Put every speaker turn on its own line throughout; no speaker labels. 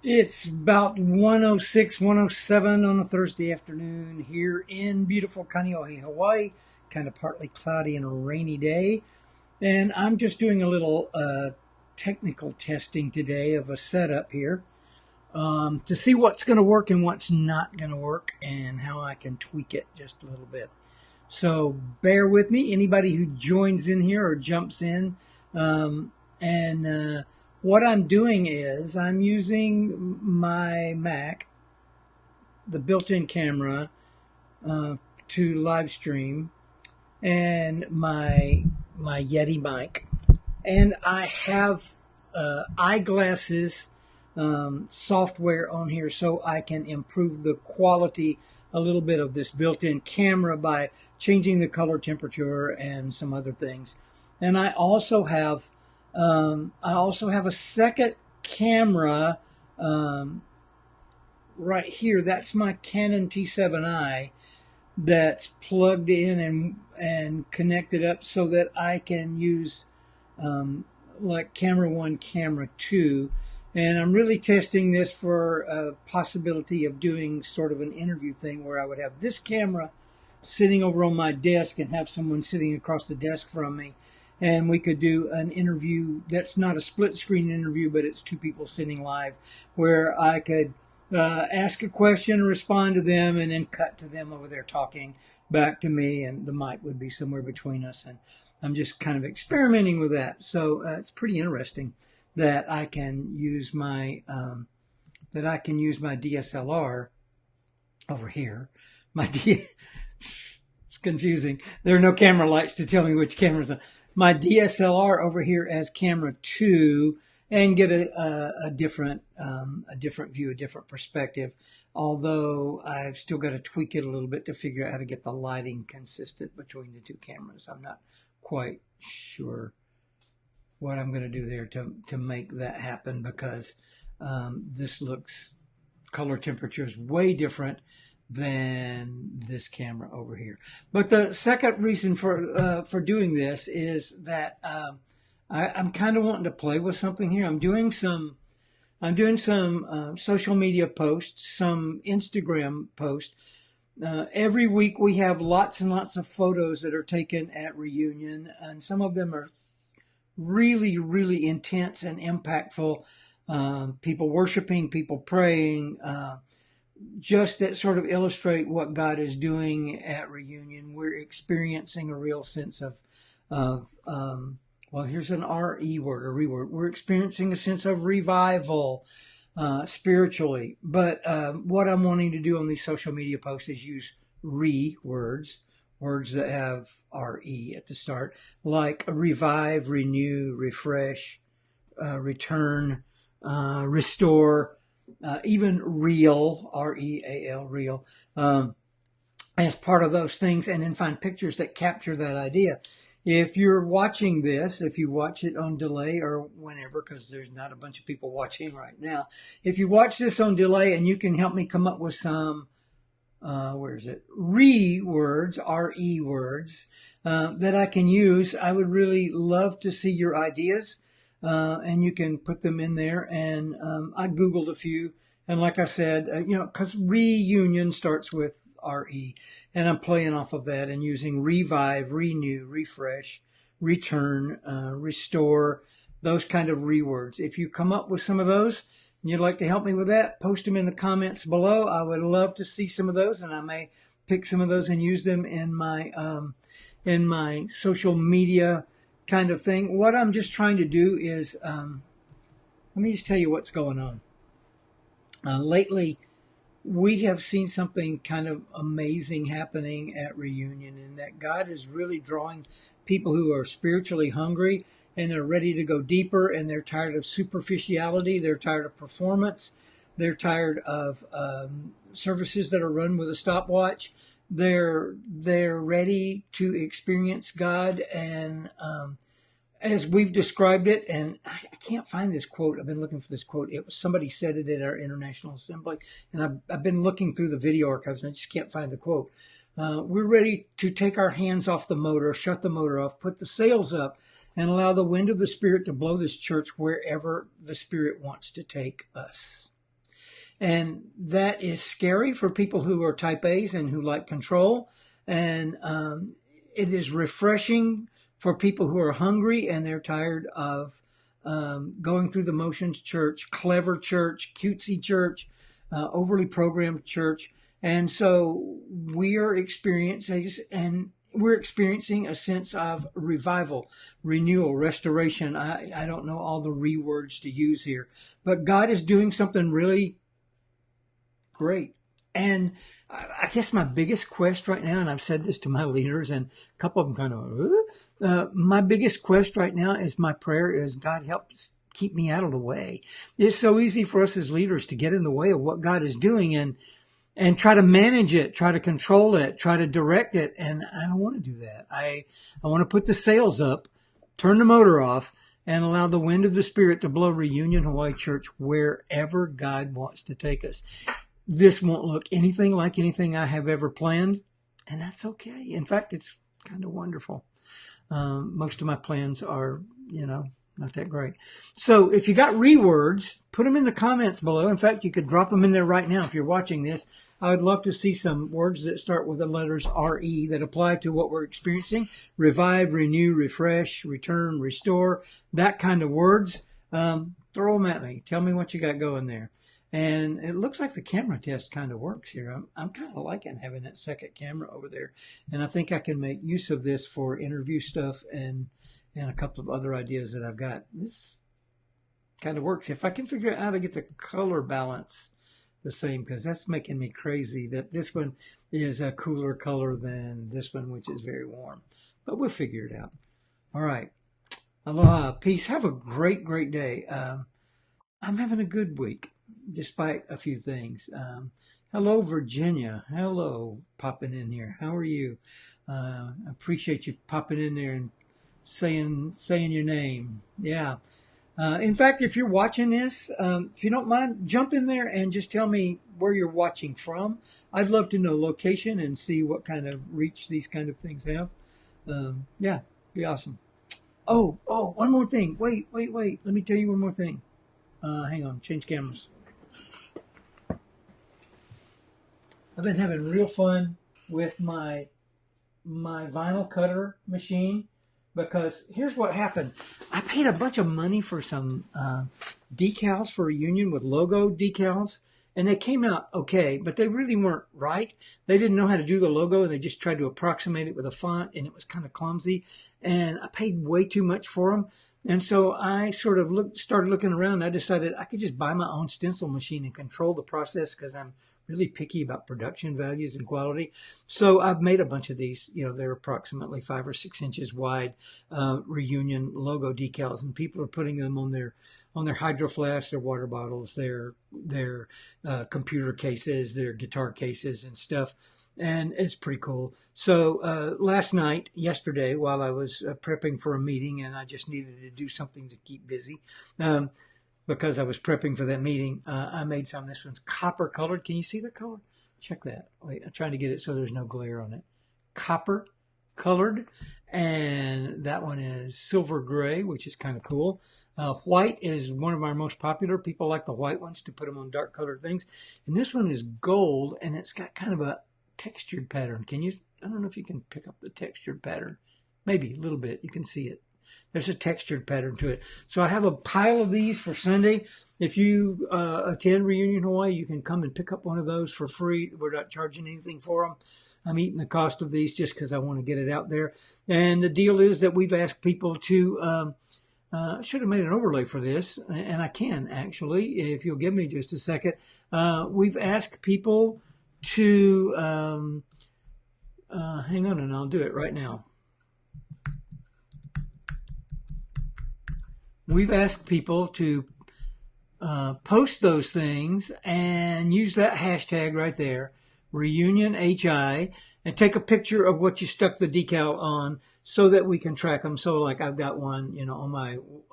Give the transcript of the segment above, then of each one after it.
It's about 106, 107 on a Thursday afternoon here in beautiful Kaneohe, Hawaii. Kind of partly cloudy and a rainy day. And I'm just doing a little technical testing today of a setup here to see what's going to work and what's not going to work and how I can tweak it just a little bit. So bear with me. Anybody who joins in here or jumps in. And what I'm doing is I'm using my Mac, the built-in camera, to live stream, and my Yeti mic, and I have eyeglasses software on here so I can improve the quality a little bit of this built-in camera by changing the color temperature and some other things. And I also have a second camera right here. That's my Canon T7i that's plugged in and connected up so that I can use like camera 1, camera 2. And I'm really testing this for a possibility of doing sort of an interview thing where I would have this camera sitting over on my desk and have someone sitting across the desk from me. And we could do an interview that's not a split screen interview, but it's two people sitting live where I could ask a question, respond to them, and then cut to them over there talking back to me, and the mic would be somewhere between us. And I'm just kind of experimenting with that. So it's pretty interesting that I can use my DSLR over here. It's confusing. There are no camera lights to tell me which camera's on. My DSLR over here as camera 2, and get a different view, a different perspective. Although I've still got to tweak it a little bit to figure out how to get the lighting consistent between the two cameras. I'm not quite sure what I'm going to do there to make that happen, because this looks, color temperature is way different than this camera over here. But the second reason for doing this is that I'm kind of wanting to play with something here. I'm doing some social media posts, some Instagram posts. Every week we have lots and lots of photos that are taken at reunion, and some of them are really, really intense and impactful. People worshiping, people praying, just that sort of illustrate what God is doing at reunion. We're experiencing a real sense of well, here's an R-E word, a reword. We're experiencing a sense of revival spiritually. But what I'm wanting to do on these social media posts is use words that have R-E at the start, like revive, renew, refresh, return, restore, even real, R-E-A-L, real, as part of those things, and then find pictures that capture that idea. If you're watching this, if you watch it on delay or whenever, because there's not a bunch of people watching right now, if you watch this on delay and you can help me come up with some, words, R-E words, that I can use, I would really love to see your ideas, and you can put them in there. And I Googled a few, and like I said, because reunion starts with R-E, and I'm playing off of that and using revive, renew, refresh, return, restore, those kind of rewords. If you come up with some of those and you'd like to help me with that, post them in the comments below. I would love to see some of those, and I may pick some of those and use them in my social media kind of thing. What I'm just trying to do is, let me just tell you what's going on. Lately, we have seen something kind of amazing happening at reunion, in that God is really drawing people who are spiritually hungry and they're ready to go deeper, and they're tired of superficiality. They're tired of performance. They're tired of services that are run with a stopwatch. They're ready to experience God, and as we've described it, and I can't find this quote. I've been looking for this quote. It was somebody said it at our International Assembly, and I've been looking through the video archives, and I just can't find the quote. We're ready to take our hands off the motor, shut the motor off, put the sails up, and allow the wind of the Spirit to blow this church wherever the Spirit wants to take us. And that is scary for people who are type A's and who like control. And it is refreshing for people who are hungry and they're tired of going through the motions church, clever church, cutesy church, overly programmed church. And so we're experiencing a sense of revival, renewal, restoration. I don't know all the words to use here, but God is doing something really great. And I guess my biggest quest right now, and I've said this to my leaders, and a couple of them kind of, my biggest quest right now is my prayer is God helps keep me out of the way. It's so easy for us as leaders to get in the way of what God is doing and try to manage it, try to control it, try to direct it. And I don't want to do that. I want to put the sails up, turn the motor off, and allow the wind of the Spirit to blow Reunion Hawaii Church wherever God wants to take us. This won't look anything like anything I have ever planned, and that's okay. In fact, it's kind of wonderful. Most of my plans are, not that great. So if you got rewords, put them in the comments below. In fact, you could drop them in there right now if you're watching this. I would love to see some words that start with the letters RE that apply to what we're experiencing. Revive, renew, refresh, return, restore, that kind of words. Throw them at me. Tell me what you got going there. And it looks like the camera test kind of works here. I'm kind of liking having that second camera over there. And I think I can make use of this for interview stuff and a couple of other ideas that I've got. This kind of works. If I can figure out how to get the color balance the same, because that's making me crazy that this one is a cooler color than this one, which is very warm. But we'll figure it out. All right. Aloha. Peace. Have a great, great day. I'm having a good week, despite a few things. Hello, Virginia. Hello, popping in here. How are you? I appreciate you popping in there and saying your name. Yeah. In fact, if you're watching this, if you don't mind, jump in there and just tell me where you're watching from. I'd love to know location and see what kind of reach these kind of things have. Yeah, be awesome. Oh, one more thing. Wait. Let me tell you one more thing. Hang on, change cameras. I've been having real fun with my vinyl cutter machine because here's what happened. I paid a bunch of money for some decals for Reunion with logo decals, and they came out okay, but they really weren't right. They didn't know how to do the logo, and they just tried to approximate it with a font, and it was kind of clumsy, and I paid way too much for them. And so I sort of started looking around, and I decided I could just buy my own stencil machine and control the process because I'm really picky about production values and quality. So I've made a bunch of these. They're approximately 5 or 6 inches wide Reunion logo decals, and people are putting them on their hydro flasks, their water bottles, their computer cases, their guitar cases and stuff. And it's pretty cool. So yesterday, while I was prepping for a meeting and I just needed to do something to keep busy, because I was prepping for that meeting, I made some. This one's copper colored. Can you see the color? Check that. Wait, I'm trying to get it so there's no glare on it. Copper colored. And that one is silver gray, which is kind of cool. White is one of our most popular. People like the white ones to put them on dark colored things. And this one is gold, and it's got kind of a textured pattern. I don't know if you can pick up the textured pattern. Maybe a little bit. You can see it. There's a textured pattern to it. So I have a pile of these for Sunday. If you attend Reunion Hawaii, you can come and pick up one of those for free. We're not charging anything for them. I'm eating the cost of these just because I want to get it out there. And the deal is that we've asked people to, should have made an overlay for this, and I can actually, if you'll give me just a second. We've asked people to, hang on, and I'll do it right now. We've asked people to post those things and use that hashtag right there, Reunion HI, and take a picture of what you stuck the decal on so that we can track them. So like I've got one,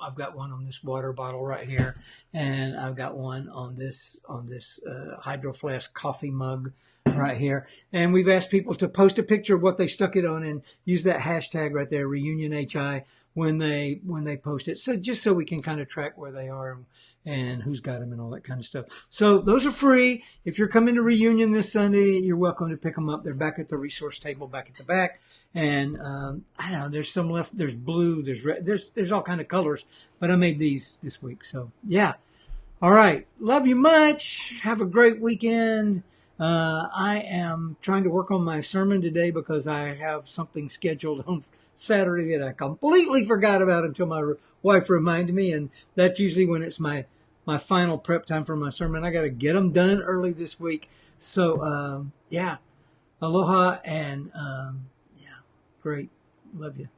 I've got one on this water bottle right here, and I've got one on this Hydro Flask coffee mug right here. And we've asked people to post a picture of what they stuck it on and use that hashtag right there, Reunion HI. when they post it. So just so we can kind of track where they are and who's got them and all that kind of stuff. So those are free. If you're coming to Reunion this Sunday, you're welcome to pick them up. They're back at the resource table back at the back. And I don't know, there's some left. There's blue, there's red, there's all kind of colors. But I made these this week. So yeah. All right. Love you much. Have a great weekend. I am trying to work on my sermon today because I have something scheduled on Saturday that I completely forgot about until my wife reminded me. And that's usually when it's my final prep time for my sermon. I got to get them done early this week. So, yeah. Aloha and, yeah, great. Love you.